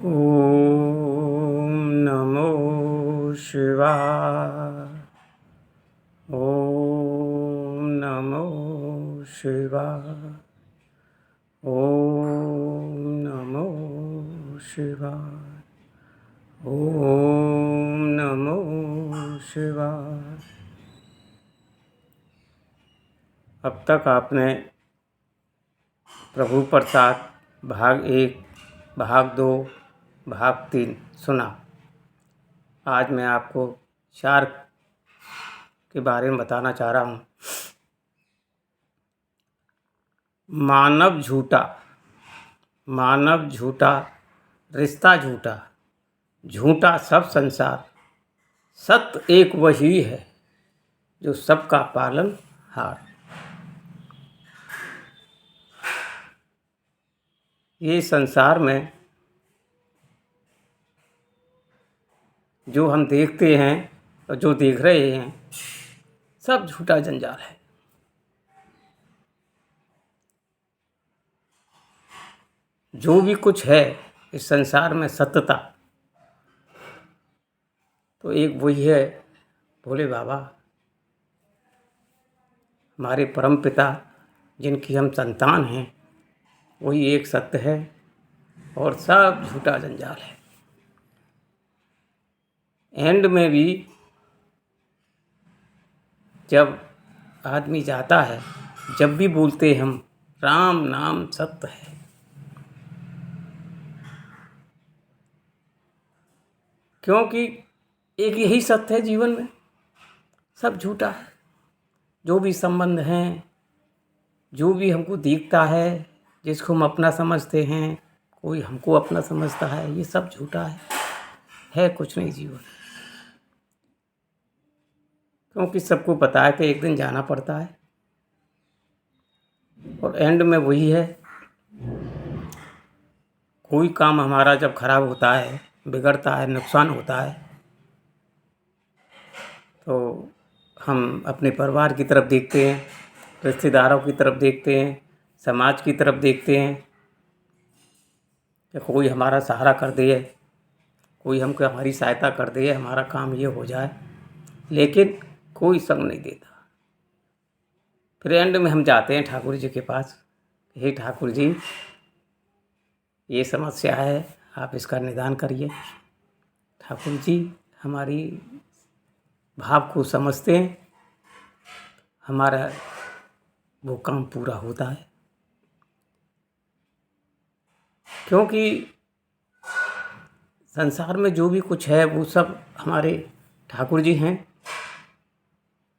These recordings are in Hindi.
ओम नमो शिवाय। ओम नमो शिवाय। ओम नमो शिवाय। ओम नमो शिवाय। अब तक आपने प्रभु प्रसाद भाग 1, भाग 2, भाग 3 सुना। आज मैं आपको 4 के बारे में बताना चाह रहा हूँ। मानव झूठा, मानव झूठा, रिश्ता झूठा, झूठा सब संसार, सत्य एक वही है जो सबका पालन हार। ये संसार में जो हम देखते हैं और जो देख रहे हैं सब झूठा जंजाल है। जो भी कुछ है इस संसार में सत्यता तो एक वही है, भोले बाबा, हमारे परम पिता जिनकी हम संतान हैं, वही एक सत्य है और सब झूठा जंजाल है। एंड में भी जब आदमी जाता है, जब भी बोलते हैं हम राम नाम सत्य है, क्योंकि एक यही सत्य है जीवन में, सब झूठा है। जो भी संबंध हैं, जो भी हमको दिखता है, जिसको हम अपना समझते हैं, कोई हमको अपना समझता है, ये सब झूठा है कुछ नहीं जीवन। क्योंकि सबको पता है कि एक दिन जाना पड़ता है और एंड में वही है। कोई काम हमारा जब खराब होता है, बिगड़ता है, नुकसान होता है, तो हम अपने परिवार की तरफ देखते हैं, रिश्तेदारों की तरफ देखते हैं, समाज की तरफ देखते हैं कि कोई हमारा सहारा कर दे, कोई हमको हमारी सहायता कर दे, हमारा काम ये हो जाए, लेकिन कोई संग नहीं देता। फिर एंड में हम जाते हैं ठाकुर जी के पास, हे ठाकुर जी, ये समस्या है, आप इसका निदान करिए। ठाकुर जी हमारी भाव को समझते हैं, हमारा वो काम पूरा होता है। क्योंकि संसार में जो भी कुछ है वो सब हमारे ठाकुर जी हैं।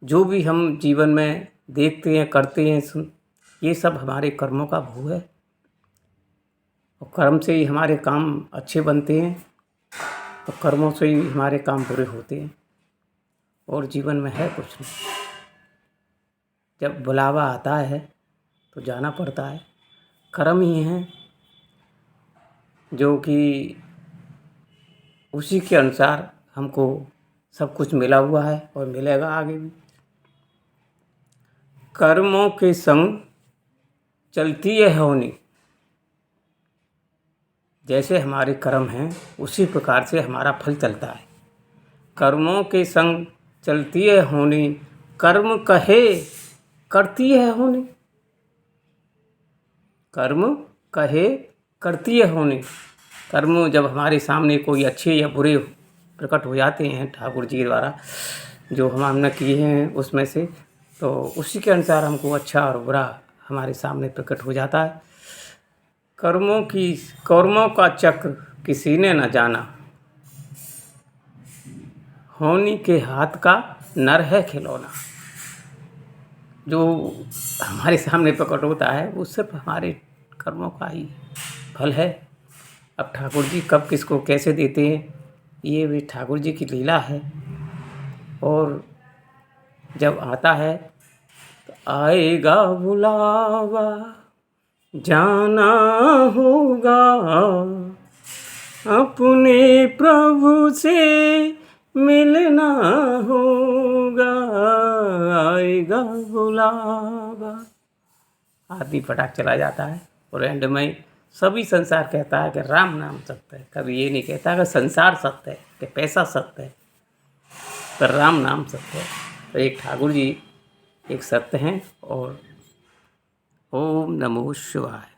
जो भी हम जीवन में देखते हैं, करते हैं, ये सब हमारे कर्मों का भोग है और कर्म से ही हमारे काम अच्छे बनते हैं और कर्मों से ही हमारे काम बुरे होते हैं और जीवन में है कुछ नहीं। जब बुलावा आता है तो जाना पड़ता है। कर्म ही हैं जो कि उसी के अनुसार हमको सब कुछ मिला हुआ है और मिलेगा आगे भी। कर्मों के संग चलती है होनी, जैसे हमारे कर्म हैं उसी प्रकार से हमारा फल चलता है। कर्मों के संग चलती है होनी, कर्म कहे करती है होनी। कर्म कहे करती है होनी। कर्म जब हमारे सामने कोई अच्छे या बुरे प्रकट हो जाते हैं ठाकुर जी के द्वारा, जो हमने किए हैं उसमें से, तो उसी के अनुसार हमको अच्छा और बुरा हमारे सामने प्रकट हो जाता है। कर्मों का चक्र किसी ने न जाना, होनी के हाथ का नर है खिलौना। जो हमारे सामने प्रकट होता है वो सिर्फ हमारे कर्मों का ही फल है। अब ठाकुर जी कब किसको कैसे देते हैं ये भी ठाकुर जी की लीला है। और जब आता है तो आएगा बुलावा, जाना होगा, अपने प्रभु से मिलना होगा, आएगा बुलावा। आदमी फटाक चला जाता है और एंड में सभी संसार कहता है कि राम नाम सत्य है। कभी ये नहीं कहता कि संसार सत्य है, कि पैसा सत्य है, पर राम नाम सत्य है। तो एक ठाकुर जी एक सत्य हैं। और ओम नमो शिवाय।